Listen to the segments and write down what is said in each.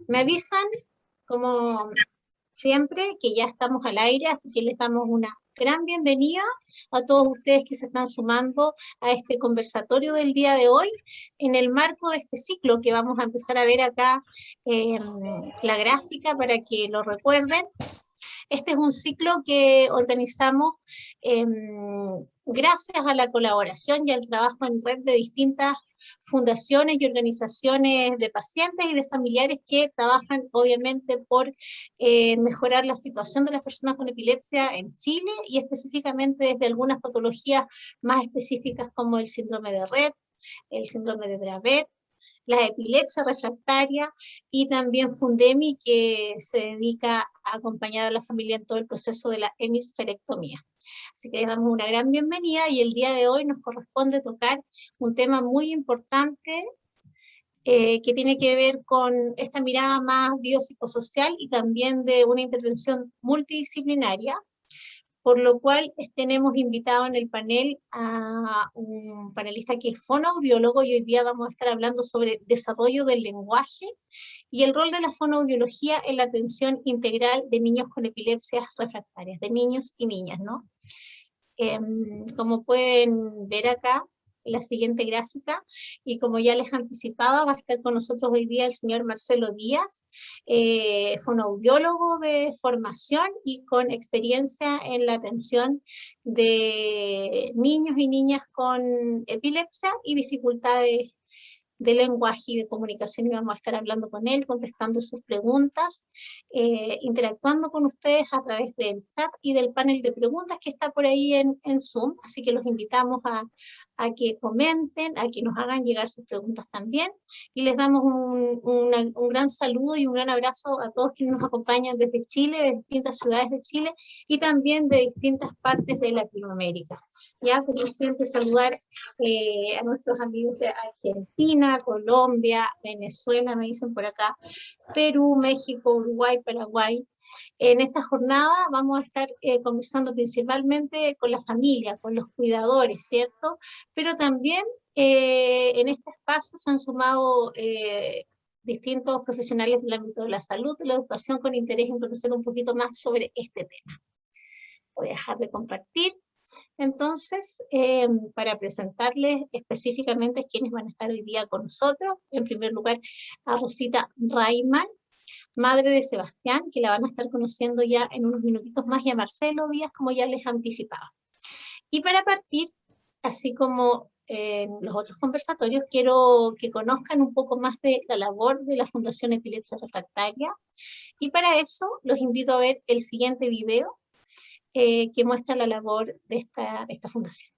Me avisan, como siempre, que ya estamos al aire, así que les damos una gran bienvenida a todos ustedes que se están sumando a este conversatorio del día de hoy, en el marco de este ciclo que vamos a empezar a ver acá en la gráfica para que lo recuerden. Este es un ciclo que organizamos gracias a la colaboración y al trabajo en red de distintas fundaciones y organizaciones de pacientes y de familiares que trabajan obviamente por mejorar la situación de las personas con epilepsia en Chile y específicamente desde algunas patologías más específicas como el síndrome de Rett, el síndrome de Dravet, la epilepsia refractaria y también Fundemi, que se dedica a acompañar a la familia en todo el proceso de la hemisferectomía. Así que les damos una gran bienvenida y el día de hoy nos corresponde tocar un tema muy importante que tiene que ver con esta mirada más biopsicosocial y también de una intervención multidisciplinaria, por lo cual tenemos invitado en el panel a un panelista que es fonoaudiólogo y hoy día vamos a estar hablando sobre desarrollo del lenguaje y el rol de la fonoaudiología en la atención integral de niños con epilepsias refractarias, de niños y niñas, ¿no? Como pueden ver acá, la siguiente gráfica, y como ya les anticipaba, va a estar con nosotros hoy día el señor Marcelo Díaz, fonoaudiólogo de formación y con experiencia en la atención de niños y niñas con epilepsia y dificultades de lenguaje y de comunicación, y vamos a estar hablando con él, contestando sus preguntas, interactuando con ustedes a través del chat y del panel de preguntas que está por ahí en Zoom, así que los invitamos a que comenten, a que nos hagan llegar sus preguntas también, y les damos un gran saludo y un gran abrazo a todos quienes nos acompañan desde Chile, de distintas ciudades de Chile, y también de distintas partes de Latinoamérica. Ya, como siempre, saludar a nuestros amigos de Argentina, Colombia, Venezuela, me dicen por acá, Perú, México, Uruguay, Paraguay. En esta jornada vamos a estar conversando principalmente con la familia, con los cuidadores, ¿cierto? Pero también en este espacio se han sumado distintos profesionales del ámbito de la salud, de la educación, con interés en conocer un poquito más sobre este tema. Voy a dejar de compartir. Entonces, para presentarles específicamente quiénes van a estar hoy día con nosotros, en primer lugar a Rosita Rayman, madre de Sebastián, que la van a estar conociendo ya en unos minutitos más, y a Marcelo Díaz, como ya les anticipaba. Y para partir, así como en los otros conversatorios, quiero que conozcan un poco más de la labor de la Fundación Epilepsia Refractaria, y para eso los invito a ver el siguiente video que muestra la labor de esta fundación.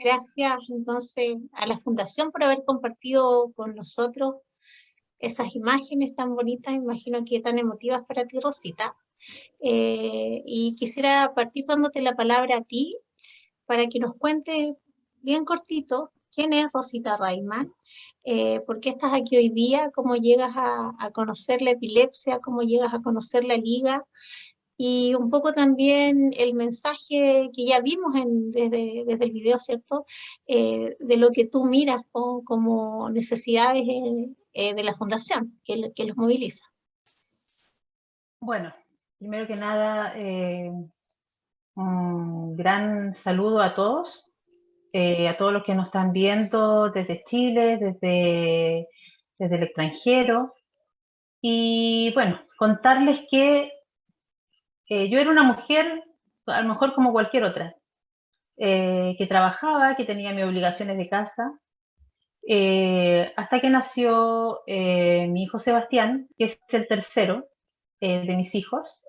Gracias entonces a la Fundación por haber compartido con nosotros esas imágenes tan bonitas, imagino que tan emotivas para ti, Rosita. Y quisiera partir dándote la palabra a ti para que nos cuentes bien cortito quién es Rosita Rayman, por qué estás aquí hoy día, cómo llegas a conocer la epilepsia, cómo llegas a conocer la liga y un poco también el mensaje que ya vimos desde el video, ¿cierto? De lo que tú miras como necesidades de la fundación que los moviliza. Bueno, primero que nada, un gran saludo a todos los que nos están viendo desde Chile, desde el extranjero. Y bueno, contarles que yo era una mujer, a lo mejor como cualquier otra, que trabajaba, que tenía mis obligaciones de casa, hasta que nació mi hijo Sebastián, que es el tercero de mis hijos.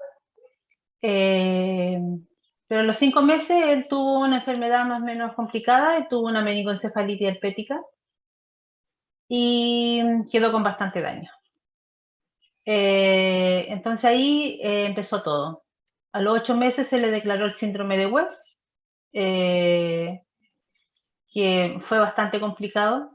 Eh, pero a los 5 meses él tuvo una enfermedad más o menos complicada, él tuvo una meningoencefalitis herpética y quedó con bastante daño. Entonces ahí empezó todo. A los 8 meses se le declaró el síndrome de West, que fue bastante complicado.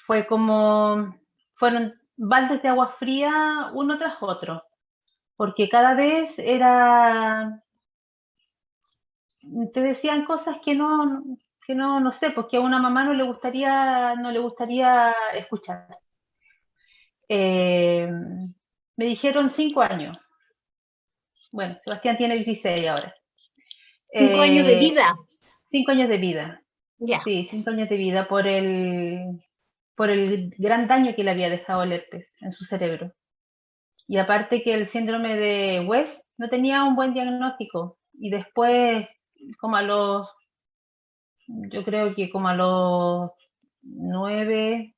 Fue como, fueron baldes de agua fría uno tras otro, porque cada vez te decían cosas que no sé, porque a una mamá no le gustaría escuchar. Me dijeron 5 años. Bueno, Sebastián tiene 16 ahora. 5 años de vida. 5 años de vida. Ya. Sí, 5 años de vida por el gran daño que le había dejado el herpes en su cerebro. Y aparte que el síndrome de West no tenía un buen diagnóstico. Y después, yo creo que como a los 9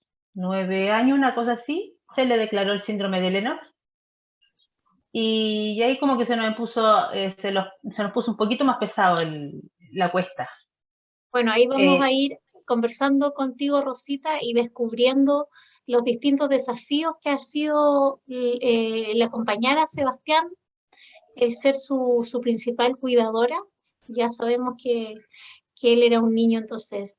años, una cosa así, se le declaró el síndrome de Lennox. Y ahí como que se nos puso un poquito más pesado la cuesta. Bueno, ahí vamos a ir conversando contigo, Rosita, y descubriendo los distintos desafíos que ha sido el acompañar a Sebastián, el ser su principal cuidadora. Ya sabemos que él era un niño, entonces,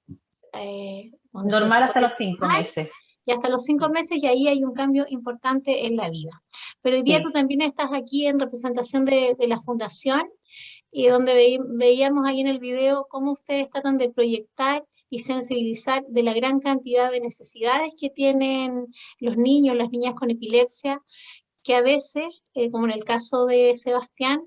con Normal hasta los 5 mal, meses. y hasta los 5 meses, y ahí hay un cambio importante en la vida. Pero hoy día tú Sí. también estás aquí en representación de la Fundación, y donde veíamos ahí en el video cómo ustedes tratan de proyectar y sensibilizar de la gran cantidad de necesidades que tienen los niños, las niñas con epilepsia, que a veces, como en el caso de Sebastián,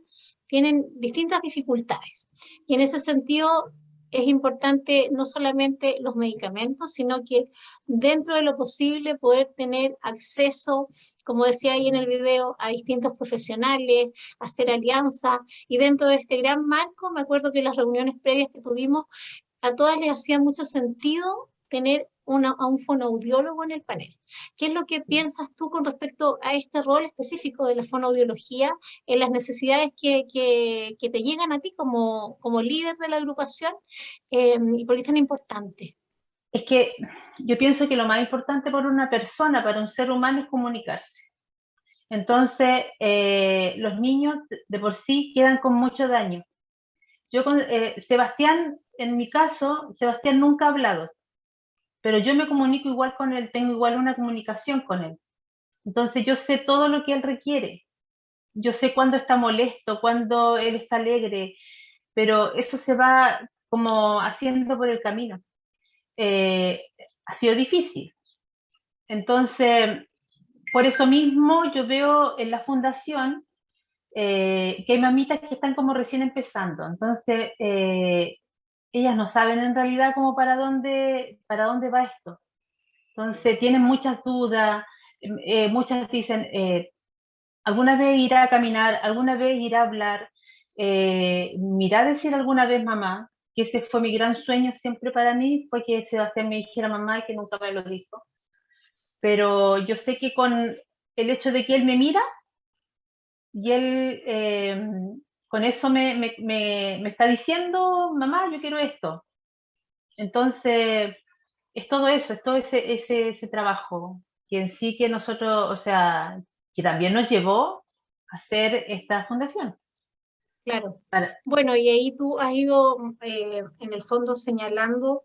tienen distintas dificultades. Y en ese sentido es importante no solamente los medicamentos, sino que dentro de lo posible poder tener acceso, como decía ahí en el video, a distintos profesionales, hacer alianzas. Y dentro de este gran marco, me acuerdo que en las reuniones previas que tuvimos, a todas les hacía mucho sentido tener a un fonoaudiólogo en el panel. ¿Qué es lo que piensas tú con respecto a este rol específico de la fonoaudiología en las necesidades que te llegan a ti como líder de la agrupación y por qué es tan importante? Es que yo pienso que lo más importante para una persona, para un ser humano, es comunicarse. Entonces, los niños de por sí quedan con mucho daño. Yo con Sebastián, en mi caso, Sebastián nunca ha hablado, pero yo me comunico igual con él, tengo igual una comunicación con él. Entonces yo sé todo lo que él requiere. Yo sé cuándo está molesto, cuándo él está alegre, pero eso se va como haciendo por el camino. Ha sido difícil. Entonces, por eso mismo yo veo en la fundación que hay mamitas que están como recién empezando. Entonces, ellas no saben en realidad como para dónde va esto. Entonces, tienen muchas dudas, muchas dicen, alguna vez irá a caminar, alguna vez irá a hablar, me irá a decir alguna vez mamá, que ese fue mi gran sueño siempre para mí, fue que Sebastián me dijera mamá y que nunca me lo dijo. Pero yo sé que con el hecho de que él me mira y él con eso me está diciendo, mamá, yo quiero esto. Entonces, es todo eso, es todo ese trabajo, que en sí que nosotros, o sea, que también nos llevó a hacer esta fundación. Claro. Para- Bueno, y ahí tú has ido en el fondo señalando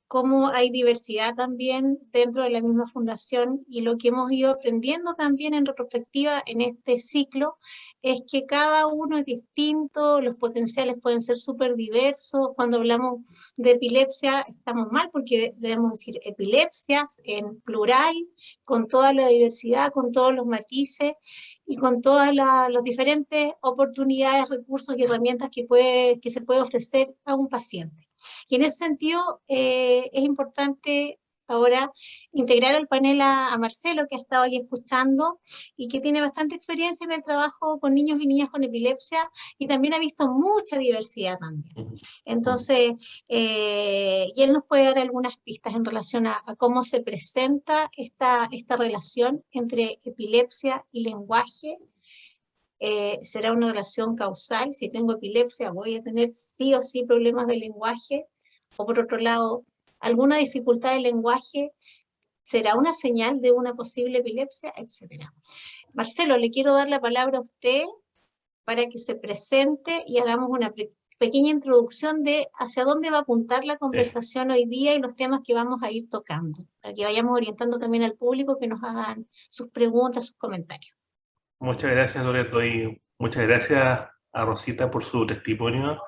cómo hay diversidad también dentro de la misma fundación y lo que hemos ido aprendiendo también en retrospectiva en este ciclo es que cada uno es distinto, los potenciales pueden ser súper diversos. Cuando hablamos de epilepsia estamos mal porque debemos decir epilepsias en plural, con toda la diversidad, con todos los matices y con todas las diferentes oportunidades, recursos y herramientas que se puede ofrecer a un paciente. Y en ese sentido es importante ahora integrar al panel a Marcelo, que ha estado ahí escuchando y que tiene bastante experiencia en el trabajo con niños y niñas con epilepsia y también ha visto mucha diversidad también. Entonces, y él nos puede dar algunas pistas en relación a cómo se presenta esta relación entre epilepsia y lenguaje. ¿Será una relación causal? Si tengo epilepsia, voy a tener sí o sí problemas de lenguaje. O por otro lado, alguna dificultad de lenguaje será una señal de una posible epilepsia, etcétera. Marcelo, le quiero dar la palabra a usted para que se presente y hagamos una pequeña introducción de hacia dónde va a apuntar la conversación hoy día y los temas que vamos a ir tocando, para que vayamos orientando también al público que nos hagan sus preguntas, sus comentarios. Muchas gracias, Loreto, y muchas gracias a Rosita por su testimonio.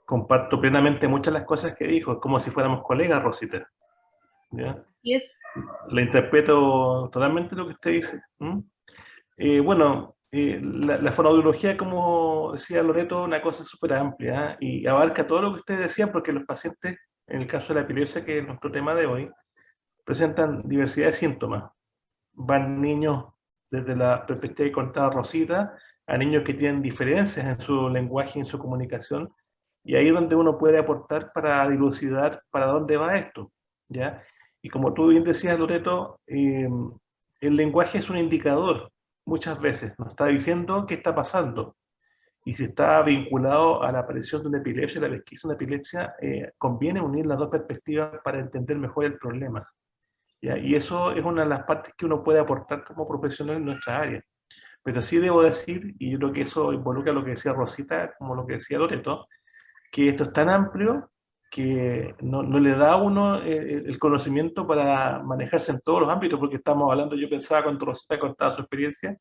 Comparto plenamente muchas de las cosas que dijo, como si fuéramos colegas, Rosita. ¿Ya? Y es, Le interpreto totalmente lo que usted dice. Bueno, la fonoaudiología, como decía Loreto, es una cosa súper amplia, ¿eh? Y abarca todo lo que ustedes decían, porque los pacientes, en el caso de la epilepsia, que es nuestro tema de hoy, presentan diversidad de síntomas. Van niños desde la perspectiva que contaba Rosita, a niños que tienen diferencias en su lenguaje y en su comunicación, y ahí es donde uno puede aportar para dilucidar para dónde va esto, ¿ya? Y como tú bien decías, Loreto, el lenguaje es un indicador, muchas veces, nos está diciendo qué está pasando, y si está vinculado a la aparición de una epilepsia, la pesquisa de una epilepsia, conviene unir las dos perspectivas para entender mejor el problema. ¿Ya? Y eso es una de las partes que uno puede aportar como profesional en nuestra área. Pero sí debo decir, y yo creo que eso involucra lo que decía Rosita, como lo que decía Loreto, que esto es tan amplio que no le da a uno el conocimiento para manejarse en todos los ámbitos, porque estamos hablando, yo pensaba cuando Rosita contaba su experiencia,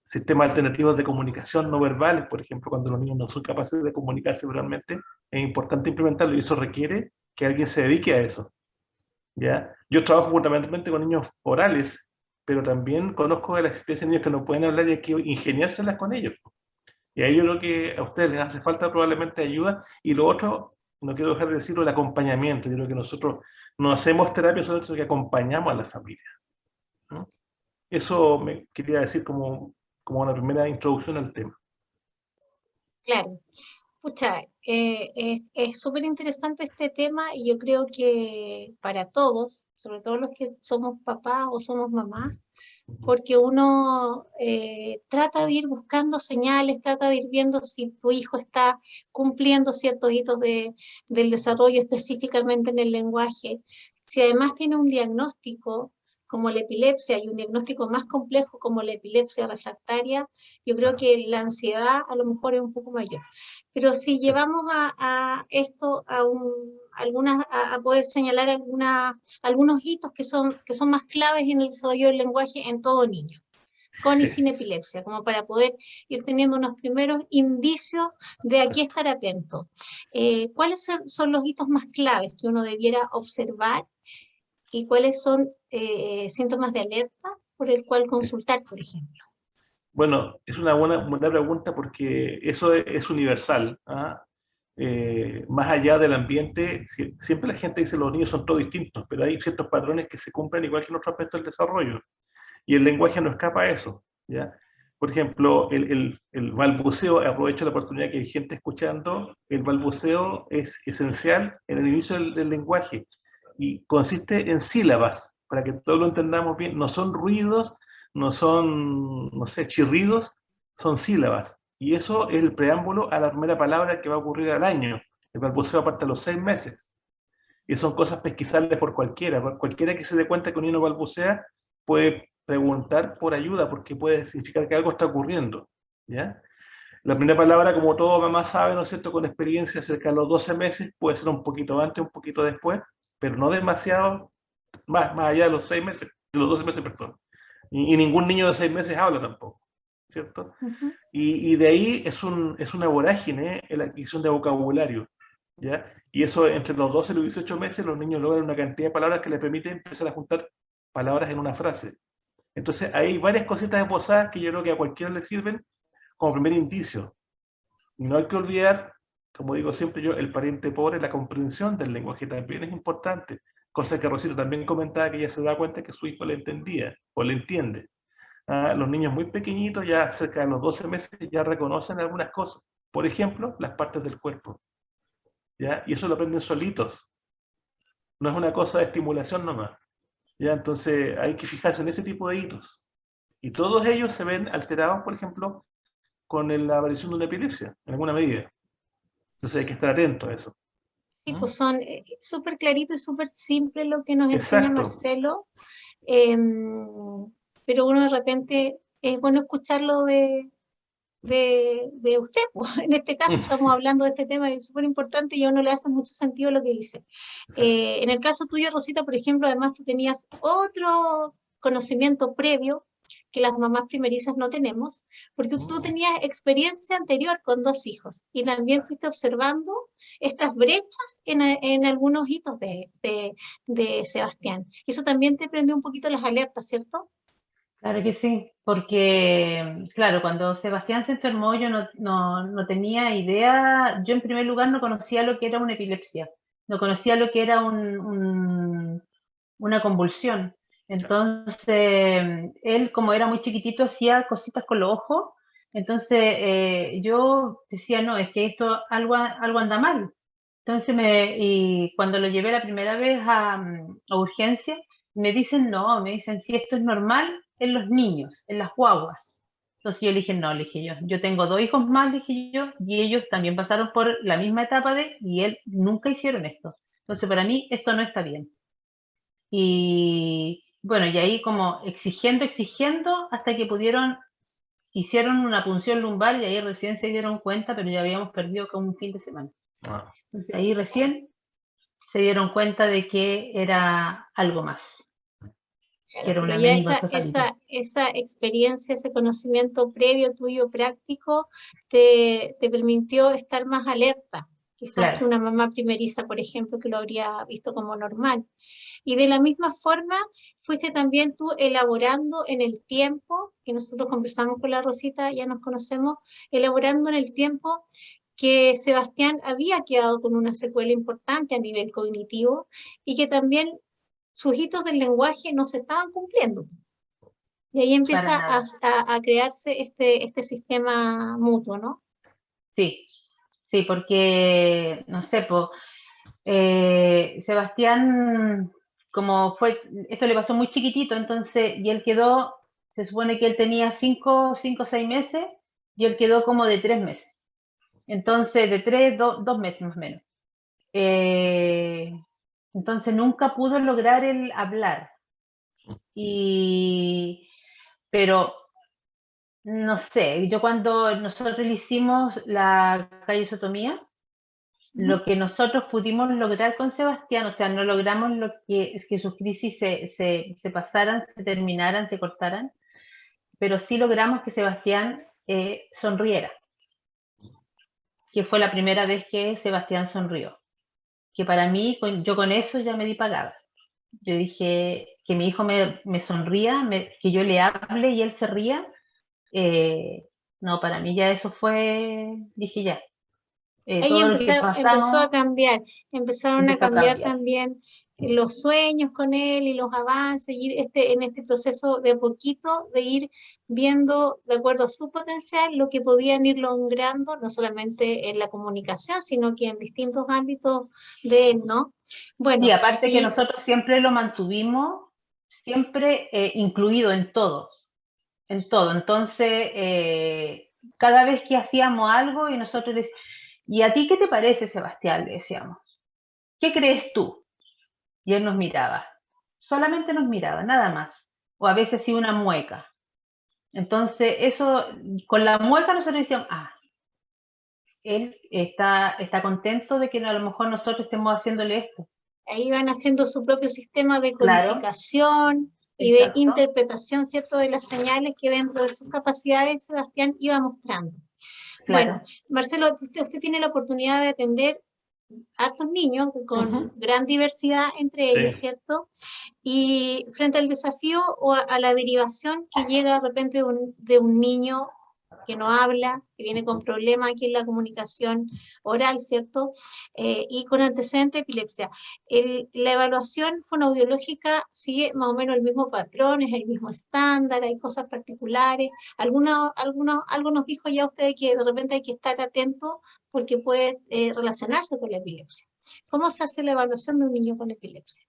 sistemas alternativos de comunicación no verbales, por ejemplo, cuando los niños no son capaces de comunicarse verbalmente, es importante implementarlo y eso requiere que alguien se dedique a eso. ¿Ya? Yo trabajo fundamentalmente con niños orales, pero también conozco de la existencia de niños que no pueden hablar y hay que ingeniárselas con ellos. Y ahí yo creo que a ustedes les hace falta probablemente ayuda. Y lo otro, no quiero dejar de decirlo, el acompañamiento. Yo creo que nosotros no hacemos terapia, solo que acompañamos a la familia, ¿no? Eso me quería decir como una primera introducción al tema. Claro. Pucha, es súper interesante este tema y yo creo que para todos, sobre todo los que somos papás o somos mamás, porque uno trata de ir buscando señales, trata de ir viendo si tu hijo está cumpliendo ciertos hitos del desarrollo específicamente en el lenguaje. Si además tiene un diagnóstico como la epilepsia y un diagnóstico más complejo como la epilepsia refractaria, yo creo que la ansiedad a lo mejor es un poco mayor. Pero si llevamos a esto a poder señalar algunos hitos que son más claves en el desarrollo del lenguaje en todo niño, con y sin epilepsia, como para poder ir teniendo unos primeros indicios de aquí estar atento. ¿Cuáles son los hitos más claves que uno debiera observar y cuáles son síntomas de alerta por el cual consultar, por ejemplo? Bueno, es una buena pregunta porque eso es universal, ¿ah? Más allá del ambiente, siempre la gente dice que los niños son todos distintos, pero hay ciertos patrones que se cumplen igual que en otros aspectos del desarrollo. Y el lenguaje no escapa a eso, ¿ya? Por ejemplo, el balbuceo, aprovecho la oportunidad que hay gente escuchando, el balbuceo es esencial en el inicio del lenguaje y consiste en sílabas, para que todos lo entendamos bien, no son ruidos, no son, no sé, chirridos, son sílabas. Y eso es el preámbulo a la primera palabra que va a ocurrir al año. El balbuceo parte a los 6 meses. Y son cosas pesquisables por cualquiera. Cualquiera que se dé cuenta que un niño balbucea puede preguntar por ayuda, porque puede significar que algo está ocurriendo, ¿ya? La primera palabra, como todo mamá sabe, ¿no es cierto?, con experiencia cerca de los 12 meses, puede ser un poquito antes, un poquito después, pero no demasiado, más allá de los 6 meses, de los 12 meses, perdón. Y ningún niño de 6 meses habla tampoco, ¿cierto? Y de ahí es una vorágine en la adquisición de vocabulario, ¿ya? Y eso entre los 12 y los 18 meses los niños logran una cantidad de palabras que les permite empezar a juntar palabras en una frase. Entonces hay varias cositas esbozadas que yo creo que a cualquiera le sirven como primer indicio. Y no hay que olvidar, como digo siempre yo, el pariente pobre, la comprensión del lenguaje también es importante. Cosa que Rosita también comentaba, que ella se da cuenta que su hijo le entendía o le entiende. Los niños muy pequeñitos, ya cerca de los 12 meses, ya reconocen algunas cosas. Por ejemplo, las partes del cuerpo, ¿ya? Y eso lo aprenden solitos. No es una cosa de estimulación nomás, ¿ya? Entonces hay que fijarse en ese tipo de hitos. Y todos ellos se ven alterados, por ejemplo, con la aparición de una epilepsia, en alguna medida. Entonces hay que estar atento a eso. Sí, pues son súper clarito y súper simple lo que nos enseña Exacto. Marcelo, pero uno de repente es bueno escucharlo de usted, pues. En este caso estamos hablando de este tema y es súper importante y a uno le hace mucho sentido lo que dice. En el caso tuyo, Rosita, por ejemplo, además tú tenías otro conocimiento previo que las mamás primerizas no tenemos, porque tú tenías experiencia anterior con 2 hijos y también fuiste observando estas brechas en algunos hitos de Sebastián. Y eso también te prendió un poquito las alertas, ¿cierto? Claro que sí, porque, claro, cuando Sebastián se enfermó yo no tenía idea, yo en primer lugar no conocía lo que era una epilepsia, no conocía lo que era una convulsión. Entonces, él como era muy chiquitito hacía cositas con los ojos, entonces yo decía, no, es que esto algo anda mal. Entonces, y cuando lo llevé la primera vez a urgencia, me dicen, no, me dicen, si esto es normal en los niños, en las guaguas. Entonces yo le dije, no, le dije yo tengo 2 hijos más, le dije yo, y ellos también pasaron por la misma etapa y él nunca hicieron esto. Entonces para mí esto no está bien. Y bueno, y ahí como exigiendo, hasta que hicieron una punción lumbar y ahí recién se dieron cuenta, pero ya habíamos perdido como un fin de semana. Entonces ahí recién se dieron cuenta de que era algo más. Que era una Pero ya esa experiencia, ese conocimiento previo tuyo práctico te permitió estar más alerta, quizás Claro. que una mamá primeriza, por ejemplo, que lo habría visto como normal. Y de la misma forma, fuiste también tú elaborando en el tiempo, que nosotros conversamos con la Rosita, ya nos conocemos, elaborando en el tiempo que Sebastián había quedado con una secuela importante a nivel cognitivo y que también sus hitos del lenguaje no se estaban cumpliendo. Y ahí empieza a crearse este sistema mutuo, ¿no? Sí, sí, porque, no sé, Sebastián, como fue, esto le pasó muy chiquitito, entonces, y él quedó, se supone que él tenía 5 o 6 meses, y él quedó como de 3 meses. Entonces, de 3, 2 meses más o menos. Entonces nunca pudo lograr el hablar. Pero no sé, yo cuando nosotros le hicimos la callosotomía, lo que nosotros pudimos lograr con Sebastián, o sea, no logramos lo que es que sus crisis se pasaran, se terminaran, se cortaran, pero sí logramos que Sebastián sonriera, que fue la primera vez que Sebastián sonrió, que para mí, yo con eso ya me di palabra. Yo dije que mi hijo me sonría, que yo le hable y él se ría. No, para mí ya eso fue, dije ya. Ahí Todo lo que empezó a pasamos cambiar, empezaron a empezó a cambiar cambiar. también los sueños con él y los avances, y en este proceso de a poquito, de ir viendo, de acuerdo a su potencial, lo que podían ir logrando, no solamente en la comunicación, sino que en distintos ámbitos de él, ¿no? Bueno, Sí, aparte que nosotros siempre lo mantuvimos, siempre incluido en todo. Entonces, cada vez que hacíamos algo y nosotros decíamos, ¿y a ti qué te parece, Sebastián?, le decíamos. ¿Qué crees tú? Y él nos miraba. Solamente nos miraba, nada más. O a veces sí una mueca. Entonces, eso, con la mueca nosotros decíamos, él está contento de que a lo mejor nosotros estemos haciéndole esto. Ahí van haciendo su propio sistema de Claro. codificación y de interpretación, ¿cierto?, de las señales que dentro de sus capacidades Sebastián iba mostrando. Claro. Bueno, Marcelo, usted tiene la oportunidad de atender hartos niños con gran diversidad entre ellos, ¿cierto? Y frente al desafío o a la derivación que llega de repente de un niño que no habla, que viene con problemas aquí en la comunicación oral, ¿cierto? Y con antecedente de epilepsia. La evaluación fonoaudiológica sigue más o menos el mismo patrón, es el mismo estándar, hay cosas particulares. Algo nos dijo ya usted que de repente hay que estar atento porque puede relacionarse con la epilepsia. ¿Cómo se hace la evaluación de un niño con epilepsia?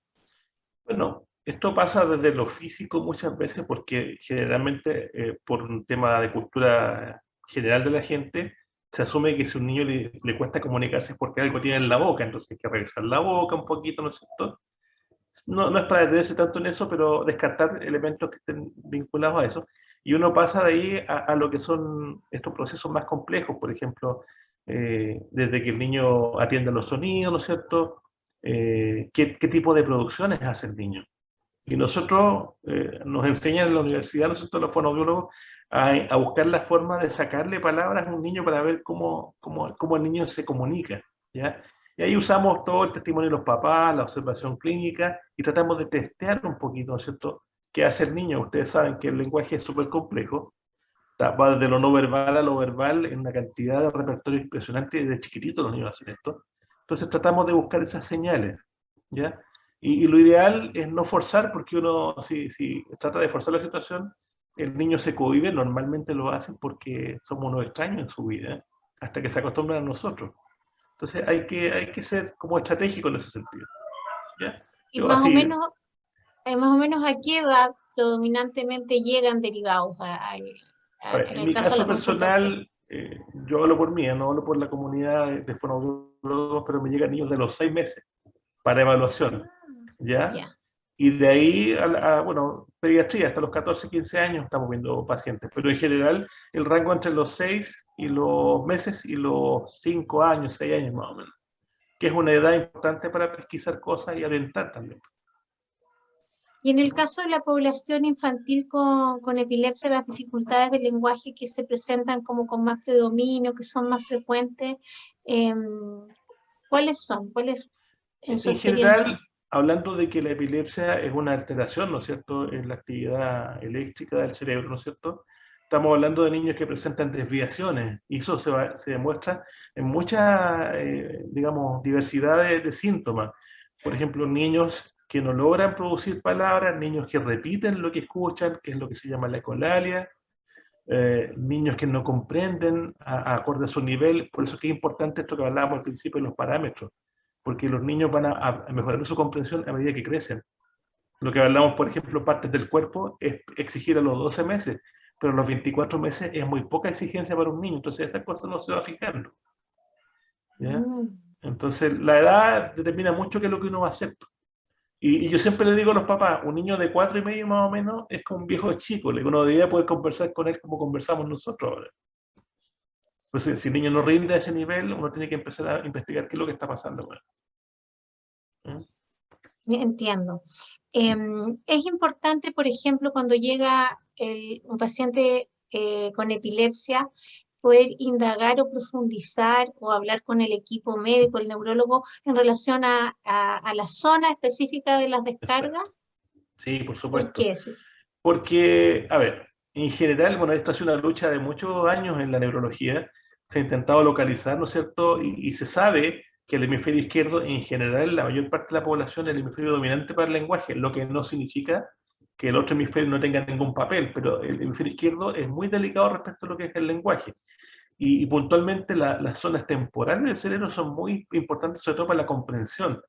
Bueno, esto pasa desde lo físico muchas veces porque generalmente por un tema de cultura general de la gente se asume que si a un niño le cuesta comunicarse es porque algo tiene en la boca, entonces hay que revisar la boca un poquito, ¿no es cierto? No es para detenerse tanto en eso, pero descartar elementos que estén vinculados a eso. Y uno pasa de ahí a lo que son estos procesos más complejos, por ejemplo, desde que el niño atiende los sonidos, ¿no es cierto? ¿Qué tipo de producciones hace el niño? Y nosotros nos enseñan en la universidad, nosotros los fonoaudiólogos, a buscar la forma de sacarle palabras a un niño para ver cómo el niño se comunica, ¿ya? Y ahí usamos todo el testimonio de los papás, la observación clínica, y tratamos de testear un poquito, ¿no es cierto?, qué hace el niño. Ustedes saben que el lenguaje es súper complejo, va desde lo no verbal a lo verbal en una cantidad de repertorio impresionante, y de chiquititos los niños hacen esto. Entonces tratamos de buscar esas señales, ¿ya? Y lo ideal es no forzar, porque uno, si trata de forzar la situación, el niño se cohíbe, normalmente lo hacen porque somos unos extraños en su vida, ¿eh? Hasta que se acostumbran a nosotros. Entonces hay que ser como estratégico en ese sentido, ¿ya? Y más o menos a qué edad predominantemente llegan derivados en en el mi caso de caso la consulta? personal, yo hablo por mí, no hablo por la comunidad de fonoaudiólogos, pero me llegan niños de los 6 meses para evaluación, ¿ya? Ya. Y de ahí bueno, pediatría, hasta los 14, 15 años estamos viendo pacientes, pero en general el rango entre los 6 y los meses y los 5 años, 6 años más o menos, que es una edad importante para pesquisar cosas y orientar también. Y en el caso de la población infantil con epilepsia, las dificultades del lenguaje que se presentan como con más predominio, que son más frecuentes, ¿cuáles son? ¿Cuáles en su En experiencia? general, hablando de que la epilepsia es una alteración, ¿no es cierto?, en la actividad eléctrica del cerebro, ¿no es cierto?, estamos hablando de niños que presentan desviaciones, y eso se demuestra en mucha, digamos, diversidad de síntomas. Por ejemplo, niños que no logran producir palabras, niños que repiten lo que escuchan, que es lo que se llama la ecolalia, niños que no comprenden acorde a su nivel. Por eso que es importante esto que hablábamos al principio de los parámetros, porque los niños van a mejorar su comprensión a medida que crecen. Lo que hablamos, por ejemplo, partes del cuerpo, es exigir a los 12 meses, pero a los 24 meses es muy poca exigencia para un niño, entonces esa cosa no se va fijando, ¿ya? Entonces la edad determina mucho qué es lo que uno va a hacer. Y yo siempre le digo a los papás, un niño de 4 y medio más o menos es como un viejo chico, uno debería poder conversar con él como conversamos nosotros ahora. Entonces, si el niño no rinde a ese nivel, uno tiene que empezar a investigar qué es lo que está pasando. Entiendo. Es importante, por ejemplo, cuando llega un paciente con epilepsia, poder indagar o profundizar o hablar con el equipo médico, el neurólogo, en relación a la zona específica de las descargas. Sí, por supuesto. ¿Por qué? Porque, a ver, en general, bueno, esto ha sido una lucha de muchos años en la neurología, se ha intentado localizar, ¿no es cierto? Y se sabe que el hemisferio izquierdo, en general, la mayor parte de la población es el hemisferio dominante para el lenguaje, lo que no significa que el otro hemisferio no tenga ningún papel, pero el hemisferio izquierdo es muy delicado respecto a lo que es el lenguaje. Y puntualmente las zonas temporales del cerebro son muy importantes, sobre todo para la comprensión.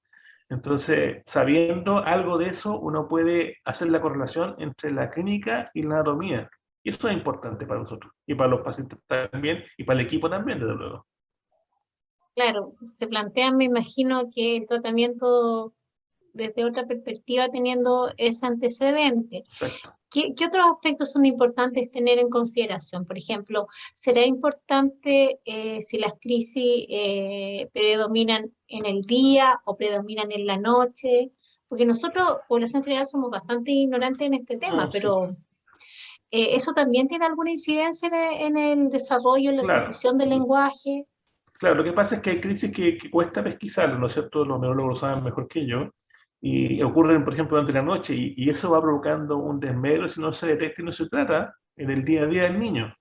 Entonces, sabiendo algo de eso, uno puede hacer la correlación entre la clínica y la anatomía. Y eso es importante para nosotros, y para los pacientes también, y para el equipo también, desde luego. Claro, se plantean, me imagino, que el tratamiento desde otra perspectiva teniendo ese antecedente. Exacto. ¿Qué otros aspectos son importantes tener en consideración? Por ejemplo, ¿será importante si las crisis predominan en el día o predominan en la noche? Porque nosotros, población general, somos bastante ignorantes en este tema, No, sí. pero ¿eso también tiene alguna incidencia en el desarrollo, en la Claro. adquisición del lenguaje? Claro, lo que pasa es que hay crisis que cuesta pesquisar, ¿no es cierto? Los neurólogos lo saben mejor que yo, y ocurren, por ejemplo, durante la noche, y eso va provocando un desmedro si no se detecta y no se trata en el día a día del niño.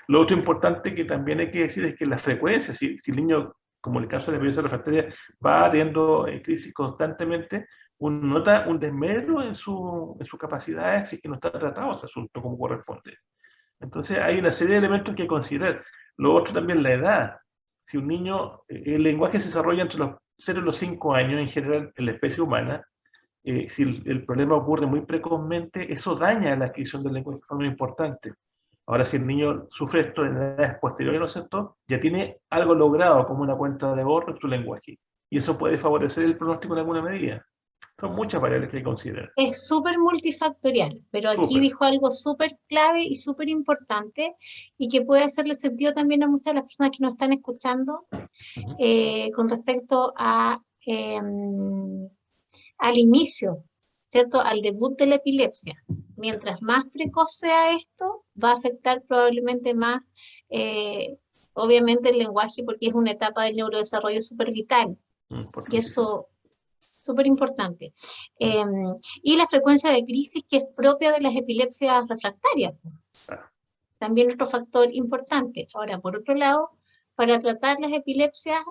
Lo otro importante que también hay que decir es que la frecuencia, si el niño, como en el caso de la epilepsia refractaria, va teniendo crisis constantemente, uno nota un desmedro en su capacidad si es que no está tratado ese asunto como corresponde. Entonces hay una serie de elementos que considerar. Lo otro también, la edad. Si un niño, el lenguaje se desarrolla entre los 0 y los 5 años en general en la especie humana, si el problema ocurre muy precozmente, eso daña la adquisición del lenguaje de forma importante. Ahora, si el niño sufre esto en edades posteriores, ¿no es cierto?, ya tiene algo logrado como una cuenta de borro en su lenguaje. Y eso puede favorecer el pronóstico en alguna medida. Son muchas variables que hay que considerar. Es súper multifactorial, pero aquí Súper. dijo algo súper clave y súper importante y que puede hacerle sentido también a muchas de las personas que nos están escuchando con respecto a, al inicio, ¿cierto? Al debut de la epilepsia. Mientras más precoz sea esto, va a afectar probablemente más, obviamente, el lenguaje porque es una etapa del neurodesarrollo súper vital. Y eso súper importante. Y la frecuencia de crisis que es propia de las epilepsias refractarias. También otro factor importante. Ahora, por otro lado, para tratar las epilepsias,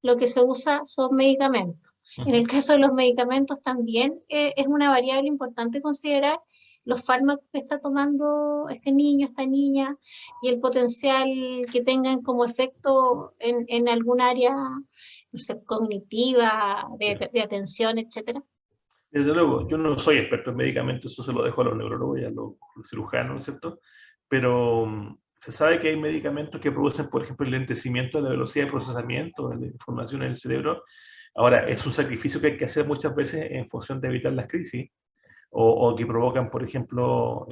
lo que se usa son medicamentos. En el caso de los medicamentos también es una variable importante considerar los fármacos que está tomando este niño, esta niña, y el potencial que tengan como efecto en algún área, no sé, cognitiva, de atención, etcétera. Desde luego, yo no soy experto en medicamentos, eso se lo dejo a los neurólogos y a los cirujanos, ¿no es cierto? Pero se sabe que hay medicamentos que producen, por ejemplo, el lentecimiento de la velocidad de procesamiento de la información en el cerebro. Ahora, es un sacrificio que hay que hacer muchas veces en función de evitar las crisis, o que provocan, por ejemplo,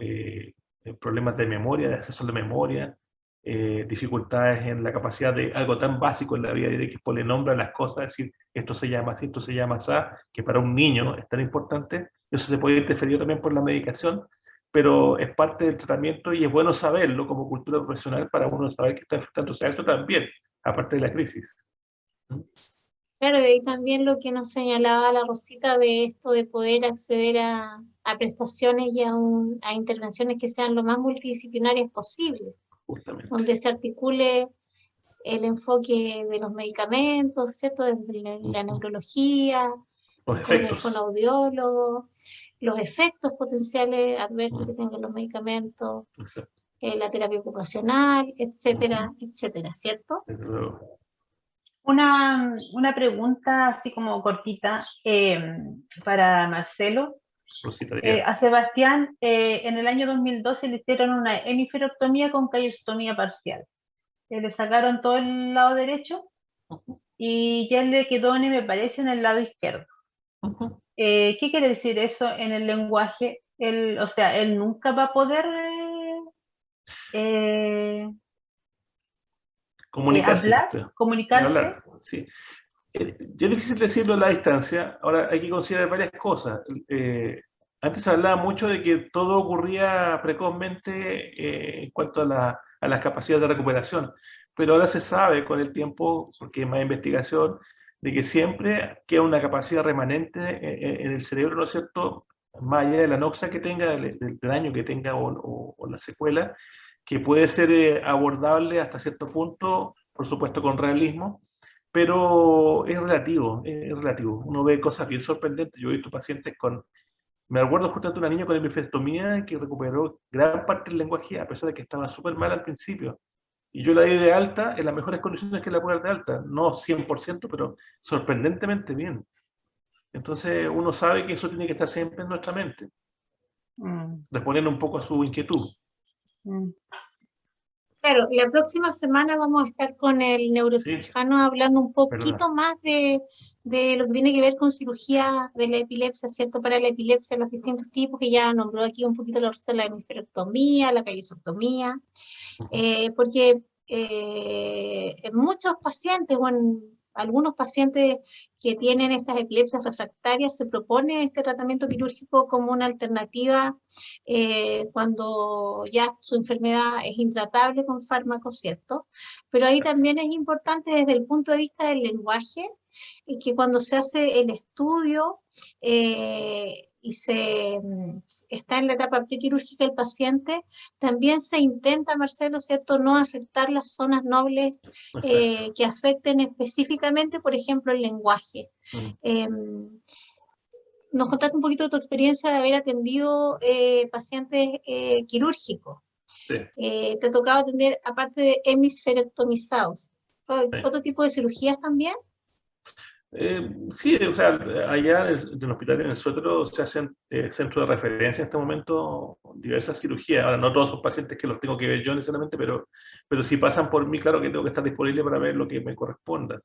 problemas de memoria, de acceso a la memoria, dificultades en la capacidad de algo tan básico en la vida diaria que ponerle nombre a las cosas, es decir, esto se llama así, esto se llama así, que para un niño es tan importante. Eso se puede interferir también por la medicación, pero es parte del tratamiento y es bueno saberlo como cultura profesional para uno saber que está enfrentándose a esto también, aparte de la crisis. Claro, de ahí también lo que nos señalaba la Rosita de esto de poder acceder a prestaciones y a intervenciones que sean lo más multidisciplinarias posible, Justamente. donde se articule el enfoque de los medicamentos, ¿cierto? Desde la neurología, Los con el efectos. fonoaudiólogo, los efectos potenciales adversos que tengan los medicamentos, la terapia ocupacional, etcétera, etcétera, ¿cierto? Desde luego. Una pregunta así como cortita para Marcelo. Rosita, A Sebastián en el año 2012 le hicieron una hemiferoptomía con callostomía parcial. Le sacaron todo el lado derecho y ya le quedó, me parece, en el lado izquierdo. ¿Qué quiere decir eso en el lenguaje? O sea, él nunca va a poder comunicarse. comunicarse. Hablar, sí. Ya es difícil decirlo a la distancia. Ahora hay que considerar varias cosas. Antes se hablaba mucho de que todo ocurría precozmente en cuanto a las capacidades de recuperación, pero ahora se sabe con el tiempo, porque hay más investigación, de que siempre queda una capacidad remanente en el cerebro, ¿no es cierto?, más allá de la noxa que tenga, del daño que tenga o la secuela, que puede ser abordable hasta cierto punto, por supuesto con realismo, pero es relativo, es relativo. Uno ve cosas bien sorprendentes. Yo he visto pacientes con... Me acuerdo justamente de una niña con hemiferoptomía que recuperó gran parte del lenguaje a pesar de que estaba súper mal al principio. Y yo la di de alta en las mejores condiciones que la puedo dar de alta. No 100%, pero sorprendentemente bien. Entonces uno sabe que eso tiene que estar siempre en nuestra mente, respondiendo un poco a su inquietud. Claro, la próxima semana vamos a estar con el Sí, neurocirujano hablando un perdona. poquito más de lo que tiene que ver con cirugía de la epilepsia, ¿cierto? Para la epilepsia, los distintos tipos, que ya nombró aquí un poquito lo que es la hemisferectomía, la callicectomía, porque en muchos pacientes, o en algunos pacientes que tienen estas epilepsias refractarias, se propone este tratamiento quirúrgico como una alternativa cuando ya su enfermedad es intratable con fármacos, ¿cierto? Pero ahí también es importante desde el punto de vista del lenguaje, que cuando se hace el estudio y está en la etapa prequirúrgica el paciente, también se intenta, Marcelo, ¿cierto?, no afectar las zonas nobles que afecten específicamente, por ejemplo, el lenguaje. Nos contaste un poquito de tu experiencia de haber atendido pacientes quirúrgicos. Sí. ¿Te ha tocado atender, aparte de hemisferectomizados, Sí. otro tipo de cirugías también? Sí, o sea, allá en el hospital en el Sotero se hacen centros de referencia en este momento, diversas cirugías. Ahora, no todos son pacientes que los tengo que ver yo necesariamente, pero si pasan por mí, claro que tengo que estar disponible para ver lo que me corresponda.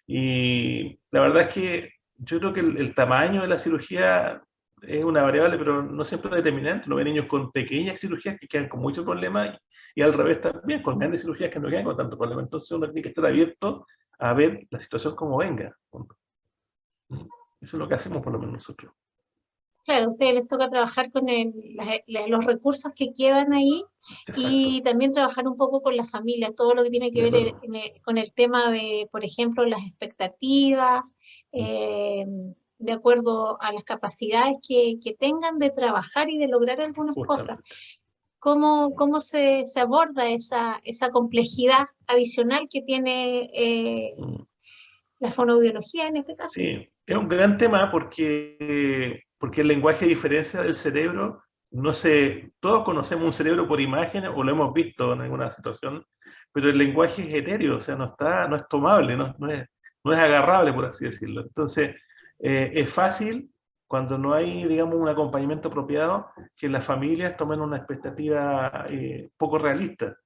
Y la verdad es que yo creo que el tamaño de la cirugía es una variable, pero no siempre es determinante. Uno ve niños con pequeñas cirugías que quedan con muchos problemas y al revés también, con grandes cirugías que no quedan con tanto problema. Entonces uno tiene que estar abierto a ver la situación como venga. Eso es lo que hacemos por lo menos nosotros. Claro, a ustedes les toca trabajar con los recursos que quedan ahí. Exacto. Y también trabajar un poco con la familia, todo lo que tiene que ver con el tema de, por ejemplo, las expectativas, de acuerdo a las capacidades que tengan de trabajar y de lograr algunas cosas. ¿Cómo se aborda esa complejidad adicional que tiene la fonoaudiología en este caso? Sí, es un gran tema porque el lenguaje diferencia del cerebro. No sé, todos conocemos un cerebro por imágenes o lo hemos visto en alguna situación, pero el lenguaje es etéreo, o sea, no es tomable, no es agarrable, por así decirlo. Entonces, es fácil cuando no hay, digamos, un acompañamiento apropiado, que las familias tomen una expectativa poco realista.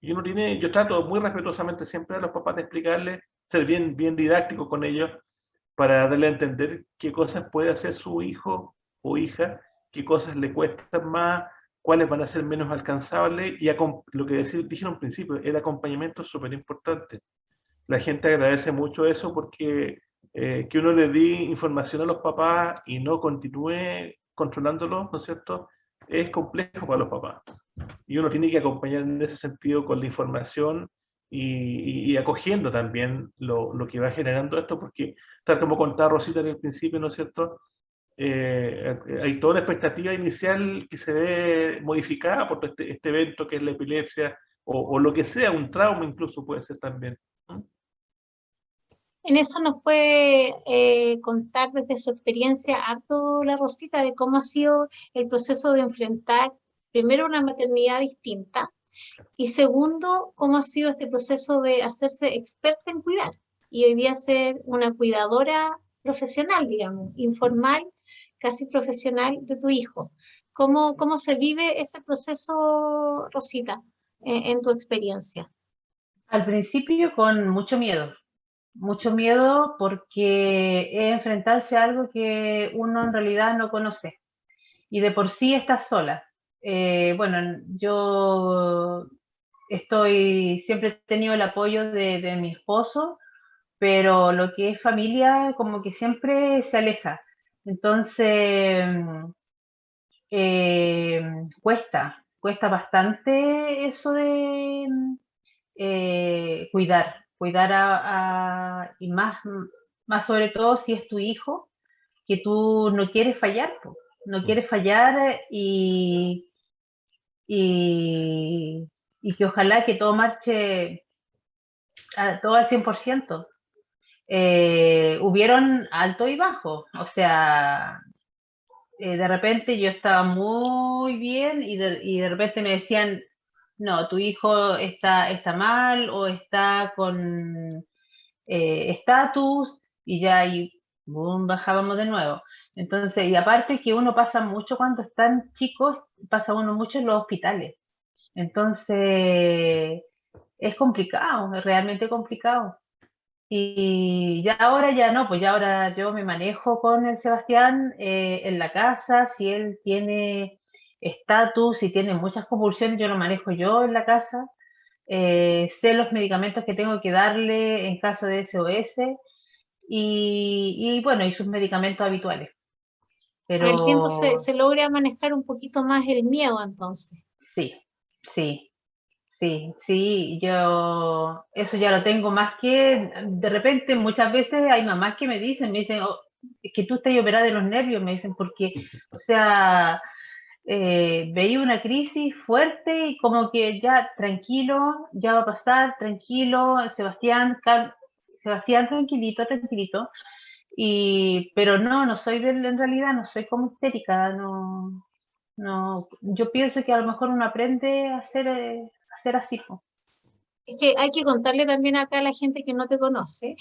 Y yo trato muy respetuosamente siempre a los papás de explicarles, ser bien didáctico con ellos, para darle a entender qué cosas puede hacer su hijo o hija, qué cosas le cuestan más, cuáles van a ser menos alcanzables, y lo que dije en un principio, el acompañamiento es súper importante. La gente agradece mucho eso porque que uno le dé información a los papás y no continúe controlándolos, ¿no es cierto?, es complejo para los papás. Y uno tiene que acompañar en ese sentido con la información y acogiendo también lo que va generando esto, porque tal como contaba Rosita en el principio, ¿no es cierto?, hay toda una expectativa inicial que se ve modificada por este evento que es la epilepsia, o lo que sea, un trauma incluso puede ser también. En eso nos puede contar desde su experiencia harto la Rosita de cómo ha sido el proceso de enfrentar primero una maternidad distinta y segundo, cómo ha sido este proceso de hacerse experta en cuidar y hoy día ser una cuidadora profesional, digamos, informal, casi profesional de tu hijo. ¿Cómo se vive ese proceso, Rosita, en tu experiencia? Al principio con mucho miedo porque es enfrentarse a algo que uno en realidad no conoce y de por sí estás sola. Bueno, yo siempre he tenido el apoyo de mi esposo, pero lo que es familia como que siempre se aleja. Entonces, cuesta bastante eso de cuidar y más sobre todo si es tu hijo, que tú no quieres fallar, no quieres fallar y que ojalá que todo marche todo al 100%. Hubieron alto y bajo, o sea, de repente yo estaba muy bien y de repente me decían, no, tu hijo está mal o está con estatus y ya ahí boom, bajábamos de nuevo. Entonces, y aparte que uno pasa mucho cuando están chicos, pasa uno mucho en los hospitales. Entonces, es complicado, es realmente complicado. Y ya ahora ya no, pues ya ahora yo me manejo con el Sebastián en la casa, si él tiene estatus, si tiene muchas convulsiones, yo lo manejo yo en la casa. Sé los medicamentos que tengo que darle en caso de SOS y bueno, y sus medicamentos habituales. Con el tiempo Pero se logra manejar un poquito más el miedo entonces. sí, sí, sí, yo eso ya lo tengo más que, de repente muchas veces hay mamás que me dicen, "Oh, es que tú estás operada de los nervios", me dicen, porque, o sea, veía una crisis fuerte y como que ya tranquilo, ya va a pasar, tranquilo, Sebastián, Sebastián, tranquilito, tranquilito, pero no, no soy en realidad, no soy como histérica, no, no, yo pienso que a lo mejor uno aprende a ser así, po. Es que hay que contarle también acá a la gente que no te conoce,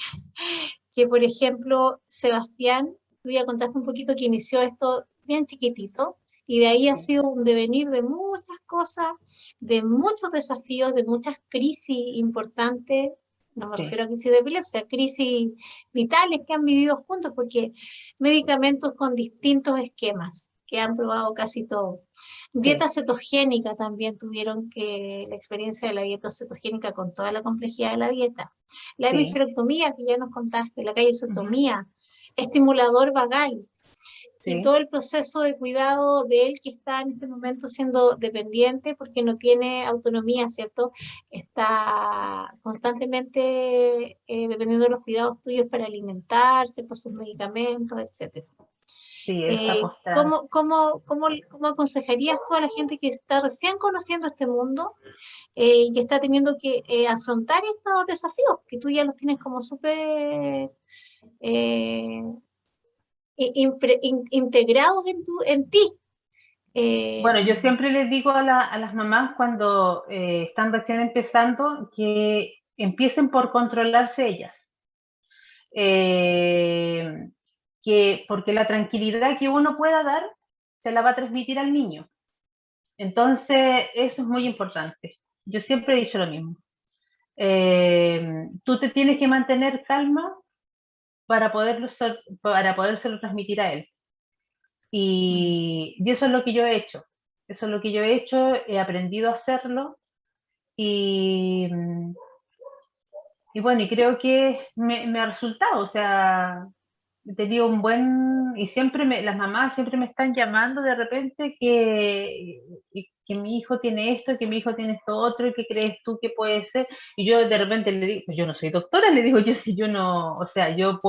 que por ejemplo, Sebastián, tú ya contaste un poquito que inició esto bien chiquitito, y de ahí ha Sí, sido un devenir de muchas cosas, de muchos desafíos, de muchas crisis importantes, no me sí, refiero a crisis de epilepsia, crisis vitales que han vivido juntos, porque medicamentos con distintos esquemas que han probado casi todos. Dieta sí, cetogénica también tuvieron que la experiencia de la dieta cetogénica con toda la complejidad de la dieta. La sí, hemisferectomía que ya nos contaste, la ujú, callosotomía, estimulador vagal y todo sí, el proceso de cuidado de él que está en este momento siendo dependiente porque no tiene autonomía, ¿cierto? Está constantemente dependiendo de los cuidados tuyos para alimentarse, por sus medicamentos, etcétera. sí, está postrada. ¿Cómo aconsejarías tú a la gente que está recién conociendo este mundo y que está teniendo que afrontar estos desafíos, que tú ya los tienes como súper eh, integrados en ti? Eh, Bueno, yo siempre les digo a las mamás cuando están recién empezando que empiecen por controlarse ellas. Eh, porque la tranquilidad que uno pueda dar se la va a transmitir al niño. Entonces, eso es muy importante. Yo siempre he dicho lo mismo. Tú te tienes que mantener calma para podérselo transmitir a él. Y eso es lo que yo he hecho. Eso es lo que yo he hecho, he aprendido a hacerlo y, y bueno, y creo que me ha resultado, o sea, he tenido un buen, y siempre las mamás siempre me están llamando de repente que mi hijo tiene esto, que mi hijo tiene esto otro, y que crees tú que puede ser, y yo de repente le digo, pues yo no soy doctora, le digo yo, si yo no, o sea, yo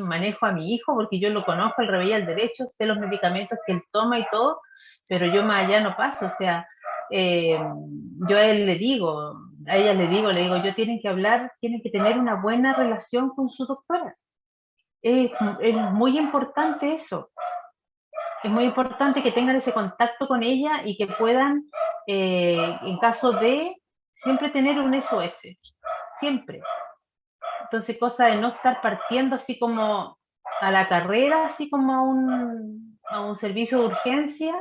manejo a mi hijo porque yo lo conozco al revés y al derecho, sé los medicamentos que él toma y todo, pero yo más allá no paso, o sea, eh, yo a él le digo, a ella le digo, yo tienen que hablar, tienen que tener una buena relación con su doctora. Es muy importante eso. Es muy importante que tengan ese contacto con ella y que puedan, en caso de, siempre tener un SOS. Siempre. Entonces, cosa de no estar partiendo así como a la carrera, así como a un servicio de urgencia.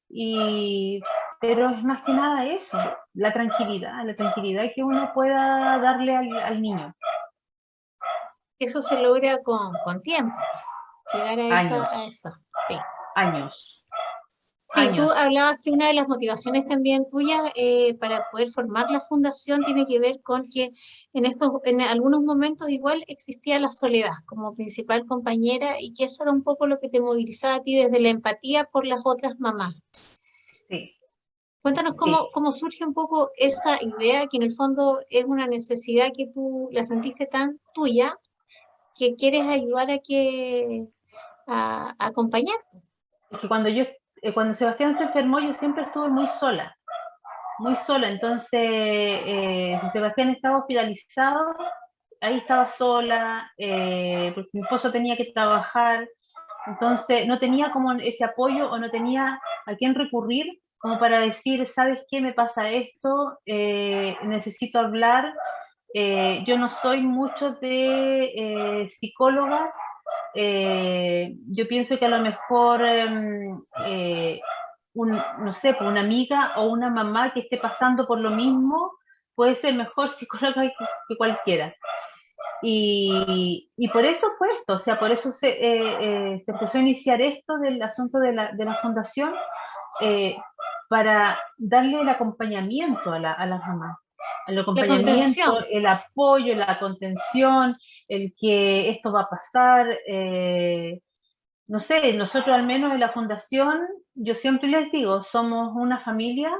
Y, pero es más que nada eso, la tranquilidad que uno pueda darle al niño. Eso se logra con tiempo, llegar Años, a eso, sí. años, Sí, tú años. hablabas que una de las motivaciones también tuyas para poder formar la fundación tiene que ver con que en algunos momentos igual existía la soledad como principal compañera y que eso era un poco lo que te movilizaba a ti desde la empatía por las otras mamás. Sí, Cuéntanos sí. cómo surge un poco esa idea que en el fondo es una necesidad que tú la sentiste tan tuya que quieres ayudar a acompañar. Es que cuando Sebastián se enfermó, yo siempre estuve muy sola. Entonces, si Sebastián estaba hospitalizado, ahí estaba sola, porque mi esposo tenía que trabajar, entonces no tenía como ese apoyo o no tenía a quién recurrir como para decir, ¿sabes qué? Me pasa esto, necesito hablar. Yo no soy mucho de psicólogas. Yo pienso que a lo mejor no sé, pues una amiga o una mamá que esté pasando por lo mismo, puede ser mejor psicóloga que cualquiera. Y por eso fue esto, o sea, por eso se empezó a iniciar esto del asunto de la fundación, para darle el acompañamiento a las mamás. El La acompañamiento, contención. el apoyo, la contención, el que esto va a pasar. No sé, nosotros al menos en la fundación, yo siempre les digo, somos una familia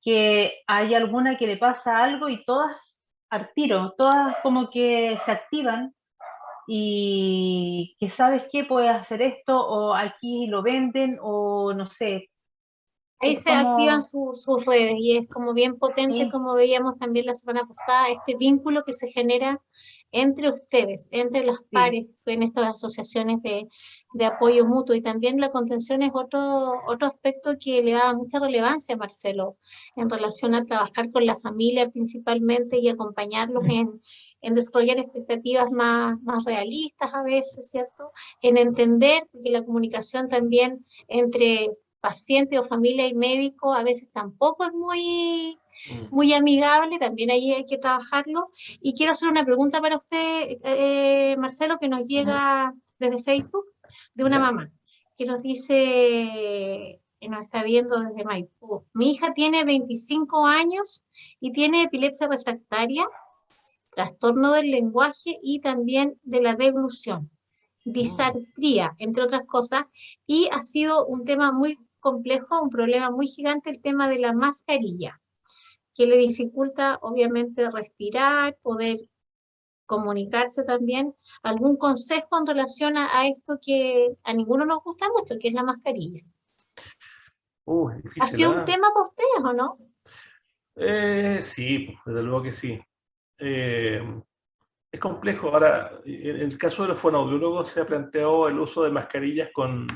que hay alguna que le pasa algo y todas al tiro, todas como que se activan y que sabes qué, puedes hacer esto o aquí lo venden o no sé, Ahí es se activan como, sus redes y es como bien potente, sí, como veíamos también la semana pasada, este vínculo que se genera entre ustedes, entre los sí, pares en estas asociaciones de apoyo mutuo. Y también la contención es otro aspecto que le da mucha relevancia a Marcelo en relación a trabajar con la familia principalmente y acompañarlos en desarrollar expectativas más realistas a veces, ¿cierto? En entender que la comunicación también entre paciente o familia y médico a veces tampoco es muy amigable, también ahí hay que trabajarlo. Y quiero hacer una pregunta para usted, Marcelo, que nos llega desde Facebook, de una ¿Ya? mamá, que nos dice, que nos está viendo desde Maipú. Mi hija tiene 25 años y tiene epilepsia refractaria, trastorno del lenguaje y también de la deglución, disartría, entre otras cosas, y ha sido un tema muy complejo, un problema muy gigante, el tema de la mascarilla, que le dificulta obviamente respirar, poder comunicarse también. ¿Algún consejo en relación a esto que a ninguno nos gusta mucho, que es la mascarilla? Es ¿Ha difícil, sido un ¿ah? tema para ustedes o no? Sí, desde luego que sí. Eh, es complejo. Ahora, en el caso de los fonoaudiólogos se ha planteado el uso de mascarillas con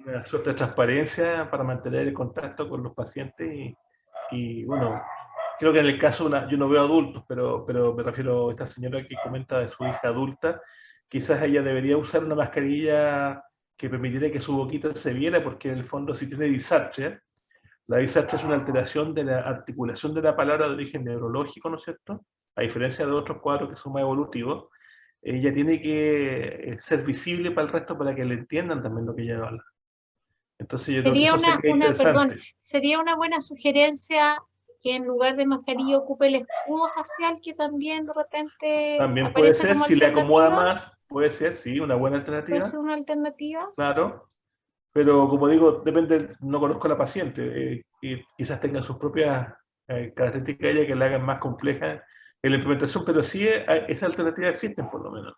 una suerte de transparencia para mantener el contacto con los pacientes y bueno, creo que en el caso, yo no veo adultos, pero me refiero a esta señora que comenta de su hija adulta, quizás ella debería usar una mascarilla que permitiera que su boquita se viera, porque en el fondo si tiene disartria, la disartria es una alteración de la articulación de la palabra de origen neurológico, ¿no es cierto? A diferencia de otros cuadros que son más evolutivos, ella tiene que ser visible para el resto para que le entiendan también lo que ella habla. Entonces yo creo que Sería eso sería perdón, interesante. sería una buena sugerencia que en lugar de mascarilla ocupe el escudo facial, que también de repente También puede aparece ser, como si le acomoda alternativa, más, puede ser, sí, una buena puede alternativa, ser una alternativa. claro. Pero como digo, depende, no conozco a la paciente, y quizás tenga sus propias características ella que la hagan más compleja en la implementación, pero sí esas alternativas existen por lo menos.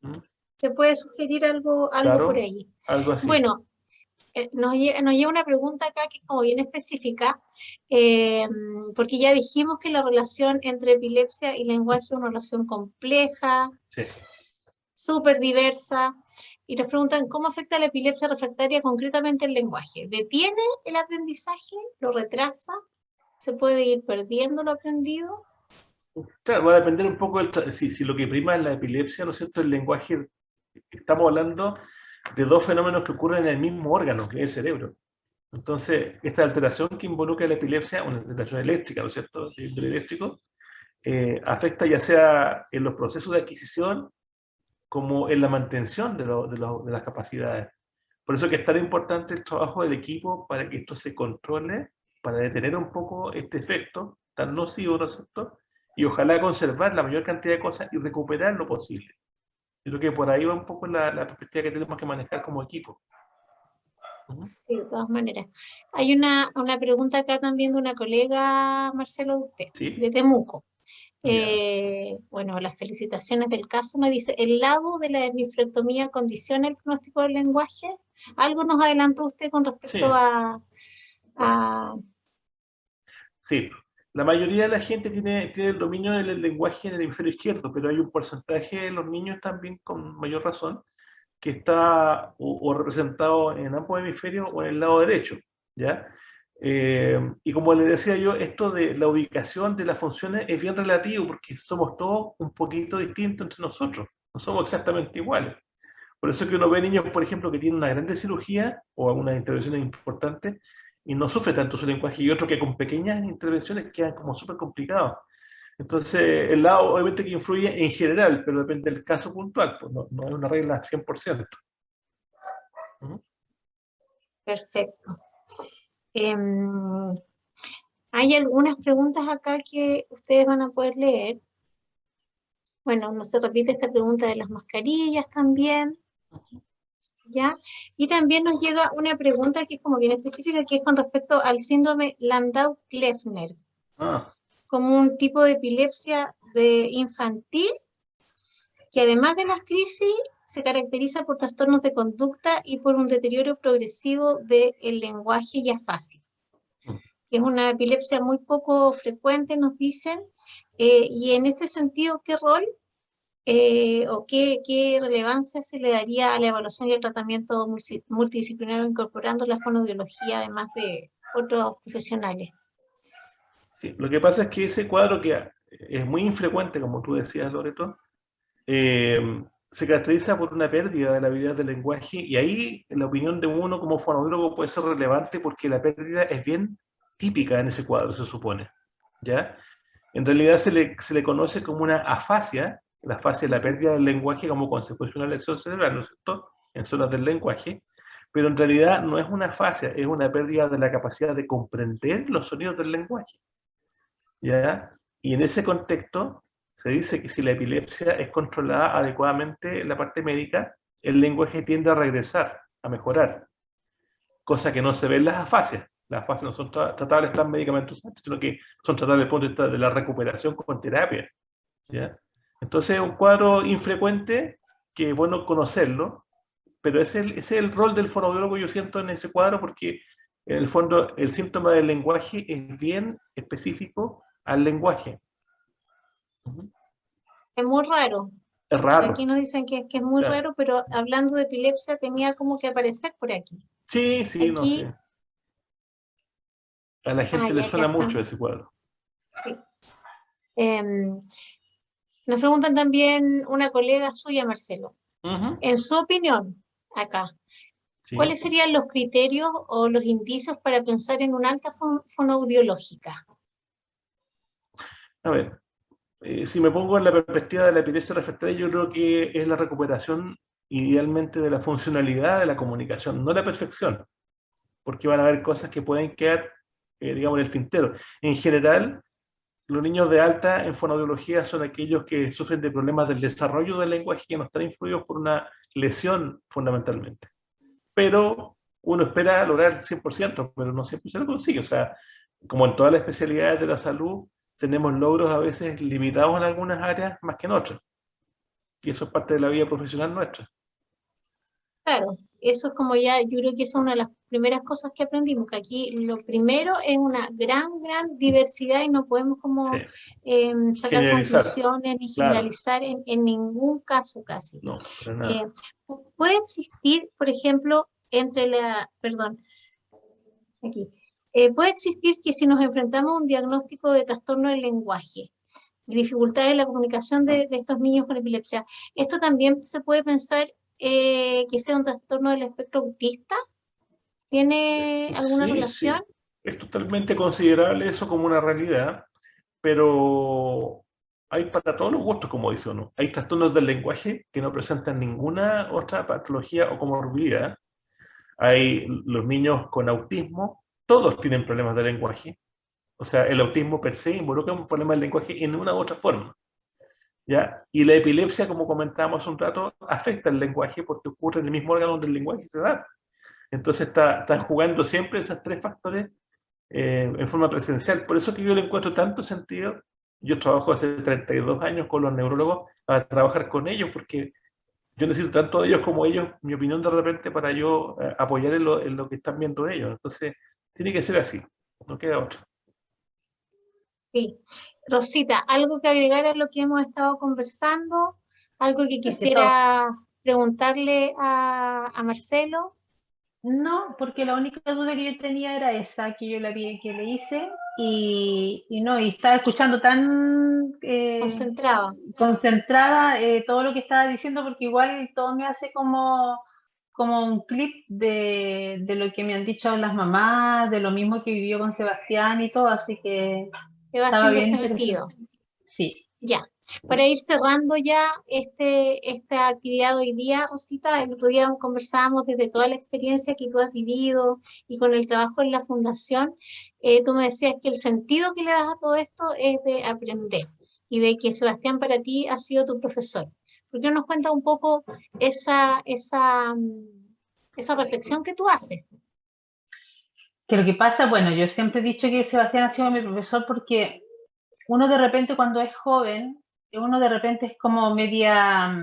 ¿Mm? Se puede sugerir algo por Claro, ahí. algo así. Bueno, nos llega una pregunta acá que es como bien específica, porque ya dijimos que la relación entre epilepsia y lenguaje es una relación compleja, Sí. súper diversa, y nos preguntan cómo afecta la epilepsia refractaria concretamente el lenguaje. ¿Detiene el aprendizaje? ¿Lo retrasa? ¿Se puede ir perdiendo lo aprendido? Claro, va a depender un poco si lo que prima es la epilepsia, ¿no es cierto? El lenguaje, estamos hablando de dos fenómenos que ocurren en el mismo órgano, que es el cerebro. Entonces, esta alteración que involucra la epilepsia, una alteración eléctrica, ¿no es cierto? El cilindro eléctrico, afecta ya sea en los procesos de adquisición como en la mantención de las capacidades. Por eso que es tan importante el trabajo del equipo para que esto se controle, para detener un poco este efecto tan nocivo, ¿no es cierto? Y ojalá conservar la mayor cantidad de cosas y recuperar lo posible. Yo creo que por ahí va un poco la perspectiva que tenemos que manejar como equipo. Sí, de todas maneras. Hay una pregunta acá también de una colega, Marcelo, de usted, ¿Sí? de Temuco. Ya. Bueno, las felicitaciones del caso. Me dice, ¿el lado de la hemisfrectomía condiciona el pronóstico del lenguaje? ¿Algo nos adelantó usted con Sí, respecto a... sí. La mayoría de la gente tiene el dominio del lenguaje en el hemisferio izquierdo, pero hay un porcentaje de los niños también con mayor razón que está o representado en ambos hemisferios o en el lado derecho, ¿ya? Y como les decía yo, esto de la ubicación de las funciones es bien relativo porque somos todos un poquito distintos entre nosotros, no somos exactamente iguales. Por eso que uno ve niños, por ejemplo, que tienen una grande cirugía o algunas intervenciones importantes y no sufre tanto su lenguaje, y otros que con pequeñas intervenciones quedan como súper complicados. Entonces, el lado obviamente que influye en general, pero depende del caso puntual, pues no es una regla 100%. Perfecto. Hay algunas preguntas acá que ustedes van a poder leer. Bueno, no se repite esta pregunta de las mascarillas también, ¿ya? Y también nos llega una pregunta que es como bien específica, que es con respecto al síndrome Landau-Kleffner, como un tipo de epilepsia infantil que además de las crisis se caracteriza por trastornos de conducta y por un deterioro progresivo del lenguaje y afasia. Es una epilepsia muy poco frecuente, nos dicen, y en este sentido, ¿qué rol o qué relevancia se le daría a la evaluación y el tratamiento multidisciplinario incorporando la fonoaudiología además de otros profesionales? Sí, lo que pasa es que ese cuadro que es muy infrecuente, como tú decías, Loreto, se caracteriza por una pérdida de la habilidad del lenguaje, y ahí la opinión de uno como fonoaudiólogo puede ser relevante porque la pérdida es bien típica en ese cuadro, se supone, ¿ya? En realidad se le conoce como una afasia, la afasia es la pérdida del lenguaje como consecuencia de una lesión cerebral, ¿no es cierto?, en zonas del lenguaje, pero en realidad no es una afasia, es una pérdida de la capacidad de comprender los sonidos del lenguaje, ¿ya? Y en ese contexto se dice que si la epilepsia es controlada adecuadamente en la parte médica, el lenguaje tiende a regresar, a mejorar, cosa que no se ve en las afasias. Las afasias no son tratables tan medicamentosos, sino que son tratables desde el punto de vista de la recuperación con terapia, ¿ya? Entonces es un cuadro infrecuente que es bueno conocerlo, pero ese es el rol del fonoaudiólogo, yo siento, en ese cuadro, porque en el fondo el síntoma del lenguaje es bien específico al lenguaje. Es muy raro. Es raro. Aquí nos dicen que es muy raro, pero hablando de epilepsia tenía como que aparecer por aquí. Sí, aquí, no sé. A la gente le suena mucho ese cuadro. Sí. Nos preguntan también una colega suya, Marcelo. En su opinión, acá, ¿cuáles serían los criterios o los indicios para pensar en una alta fonoaudiológica? A ver, si me pongo en la perspectiva de la epilepsia refractaria, yo creo que es la recuperación idealmente de la funcionalidad de la comunicación, no la perfección, porque van a haber cosas que pueden quedar, digamos, en el tintero. En general, los niños de alta en fonoaudiología son aquellos que sufren de problemas del desarrollo del lenguaje que no están influidos por una lesión fundamentalmente. Pero uno espera lograr el 100%, pero no siempre se lo consigue. O sea, como en todas las especialidades de la salud, tenemos logros a veces limitados en algunas áreas más que en otras. Y eso es parte de la vida profesional nuestra. Claro, eso es como ya, yo creo que eso es una de las primeras cosas que aprendimos, que aquí lo primero es una gran diversidad y no podemos como sacar conclusiones ni generalizar en ningún caso casi. No, para nada. Puede existir, por ejemplo, puede existir que si nos enfrentamos a un diagnóstico de trastorno del lenguaje, dificultades en la comunicación de estos niños con epilepsia, esto también se puede pensar que sea un trastorno del espectro autista. ¿Tiene alguna relación? Sí. Es totalmente considerable eso como una realidad, pero hay para todos los gustos, como dice uno. Hay trastornos del lenguaje que no presentan ninguna otra patología o comorbilidad. Hay los niños con autismo, todos tienen problemas de lenguaje. O sea, el autismo per se involucra un problema del lenguaje en una u otra forma, ¿ya? Y la epilepsia, como comentábamos hace un rato, afecta el lenguaje porque ocurre en el mismo órgano donde el lenguaje se da. Entonces están jugando siempre esos tres factores en forma presencial. Por eso que yo le encuentro tanto sentido. Yo trabajo hace 32 años con los neurólogos a trabajar con ellos, porque yo necesito tanto de ellos como ellos, mi opinión de repente, para yo apoyar en lo que están viendo ellos. Entonces, tiene que ser así, no queda otra. Sí. Rosita, ¿algo que agregar a lo que hemos estado conversando? ¿Algo que quisiera preguntarle a Marcelo? No, porque la única duda que yo tenía era esa, que yo que le hice, y no, y estaba escuchando tan Concentrada. concentrada todo lo que estaba diciendo, porque igual todo me hace como un clip de lo que me han dicho las mamás, de lo mismo que vivió con Sebastián y todo, así que Te va estaba haciendo bien interesante. sentido. Sí. Ya. Para ir cerrando ya esta actividad hoy día, Rosita, el otro día conversábamos desde toda la experiencia que tú has vivido y con el trabajo en la fundación, tú me decías que el sentido que le das a todo esto es de aprender y de que Sebastián para ti ha sido tu profesor. ¿Por qué no nos cuentas un poco esa reflexión que tú haces? Que lo que pasa, bueno, yo siempre he dicho que Sebastián ha sido mi profesor porque uno de repente cuando es joven, uno de repente es como media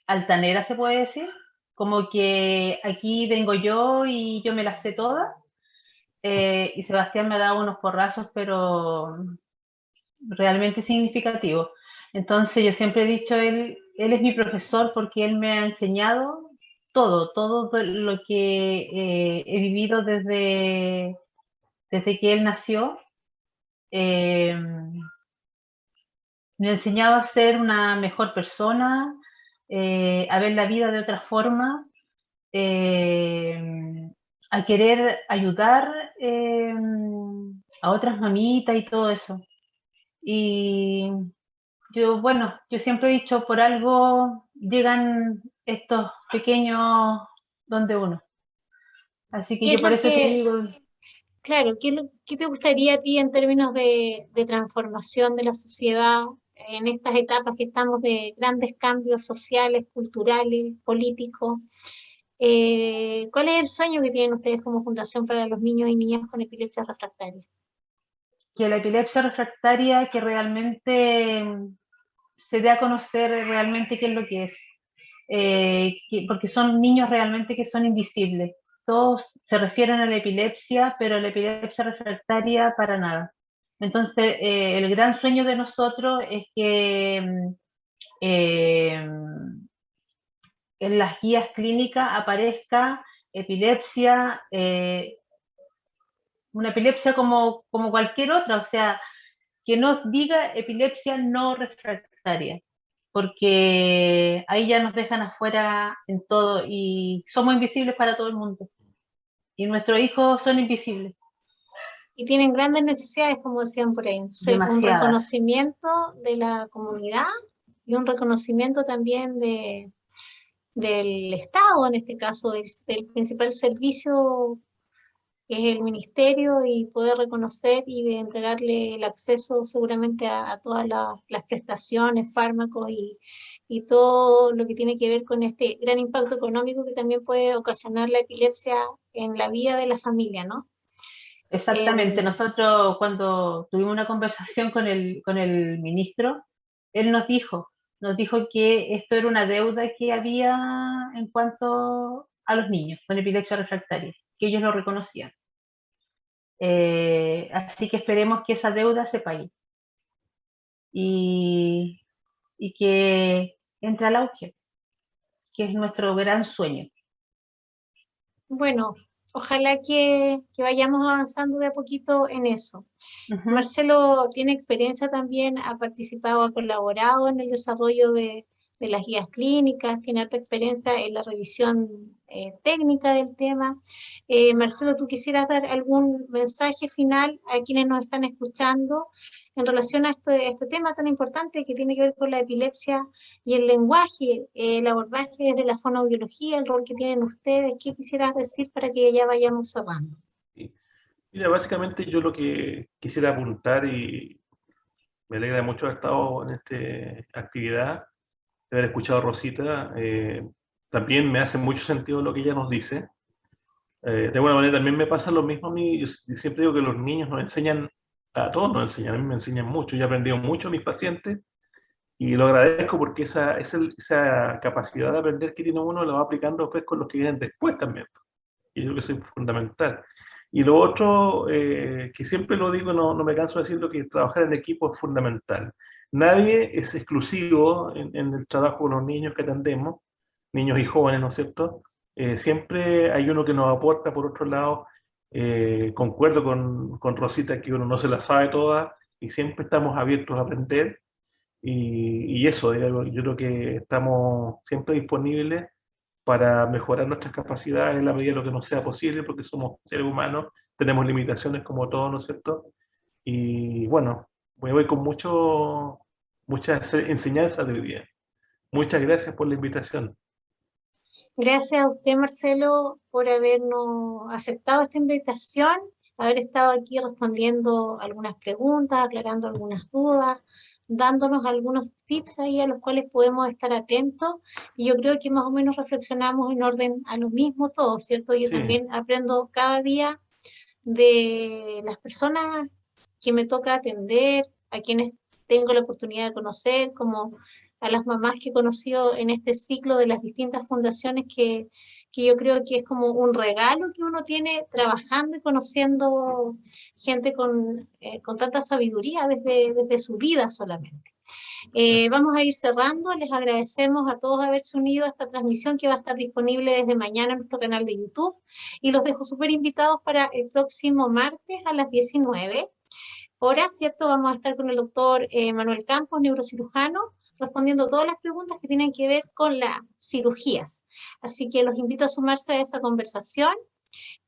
altanera, se puede decir, como que aquí vengo yo y yo me las sé todas, y Sebastián me ha dado unos porrazos, pero realmente significativos. Entonces yo siempre he dicho, él es mi profesor porque él me ha enseñado todo lo que he vivido desde que él nació. Eh, Me ha enseñado a ser una mejor persona, a ver la vida de otra forma, eh, a querer ayudar a otras mamitas y todo eso. Y yo, bueno, yo siempre he dicho, por algo llegan estos pequeños donde uno. Así que ¿Qué yo es por lo eso te que, digo, claro, qué te gustaría a ti en términos de transformación de la sociedad en estas etapas que estamos de grandes cambios sociales, culturales, políticos? ¿Cuál es el sueño que tienen ustedes como Fundación para los niños y niñas con epilepsia refractaria? que la epilepsia refractaria que realmente se dé a conocer realmente qué es lo que es. Porque son niños realmente que son invisibles. Todos se refieren a la epilepsia, pero la epilepsia refractaria para nada. Entonces, el gran sueño de nosotros es que eh, en las guías clínicas aparezca epilepsia, una epilepsia como cualquier otra, o sea, que nos diga epilepsia no refractaria, porque ahí ya nos dejan afuera en todo y somos invisibles para todo el mundo. Y nuestros hijos son invisibles, Y tienen grandes necesidades, como decían por ahí. Entonces, un demasiadas. reconocimiento de la comunidad y un reconocimiento también del Estado, en este caso, del principal servicio que es el ministerio, y poder reconocer y de entregarle el acceso seguramente a todas las prestaciones, fármacos y todo lo que tiene que ver con este gran impacto económico que también puede ocasionar la epilepsia en la vida de la familia, ¿no? Exactamente. Nosotros cuando tuvimos una conversación con el ministro, él nos dijo que esto era una deuda que había en cuanto a los niños con epilepsia refractaria, que ellos lo reconocían. Así que esperemos que esa deuda se pague y, y que entre al auge, que es nuestro gran sueño. Bueno, ojalá que vayamos avanzando de a poquito en eso. Ujú. Marcelo tiene experiencia también, ha participado, ha colaborado en el desarrollo de las guías clínicas, tiene alta experiencia en la revisión técnica del tema. Marcelo, ¿tú quisieras dar algún mensaje final a quienes nos están escuchando en relación a este tema tan importante que tiene que ver con la epilepsia y el lenguaje, el abordaje desde la fonoaudiología, el rol que tienen ustedes? ¿Qué quisieras decir para que ya vayamos cerrando? Y, mira, básicamente yo lo que quisiera apuntar, y me alegra mucho haber estado en esta actividad, de haber escuchado a Rosita, también me hace mucho sentido lo que ella nos dice. De alguna manera también me pasa lo mismo a mí. Yo siempre digo que los niños nos enseñan, a todos nos enseñan, a mí me enseñan mucho. Yo he aprendido mucho a mis pacientes y lo agradezco porque esa capacidad de aprender que tiene uno la va aplicando después con los que vienen después también. Y yo creo que eso es fundamental. Y lo otro, que siempre lo digo, no me canso de decirlo, que trabajar en equipo es fundamental. Nadie es exclusivo en el trabajo con los niños que atendemos, niños y jóvenes, ¿no es cierto? siempre hay uno que nos aporta por otro lado. Concuerdo con Rosita que uno no se la sabe toda y siempre estamos abiertos a aprender y eso, yo creo que estamos siempre disponibles para mejorar nuestras capacidades en la medida de lo que nos sea posible, porque somos seres humanos, tenemos limitaciones como todos, ¿no es cierto? Y bueno, voy con muchas enseñanzas de hoy día. Muchas gracias por la invitación. Gracias a usted, Marcelo, por habernos aceptado esta invitación, haber estado aquí respondiendo algunas preguntas, aclarando algunas dudas, dándonos algunos tips ahí a los cuales podemos estar atentos. Y yo creo que más o menos reflexionamos en orden a lo mismo todos, ¿cierto? Yo Sí. también aprendo cada día de las personas que me toca atender, a quienes tengo la oportunidad de conocer, como a las mamás que he conocido en este ciclo de las distintas fundaciones que yo creo que es como un regalo que uno tiene trabajando y conociendo gente con tanta sabiduría desde su vida solamente. Vamos a ir cerrando, les agradecemos a todos haberse unido a esta transmisión que va a estar disponible desde mañana en nuestro canal de YouTube y los dejo súper invitados para el próximo martes a las 19 horas, ¿cierto? Vamos a estar con el doctor Manuel Campos, neurocirujano, respondiendo todas las preguntas que tienen que ver con las cirugías. Así que los invito a sumarse a esa conversación.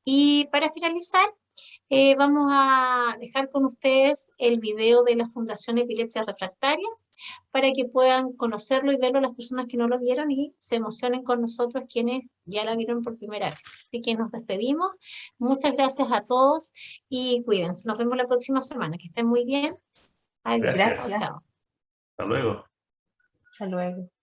Y para finalizar, vamos a dejar con ustedes el video de la Fundación Epilepsias Refractarias para que puedan conocerlo y verlo las personas que no lo vieron y se emocionen con nosotros quienes ya la vieron por primera vez. Así que nos despedimos. Muchas gracias a todos y cuídense. Nos vemos la próxima semana. Que estén muy bien. Adiós. Gracias. Chao, chao. Hasta luego. Hasta luego.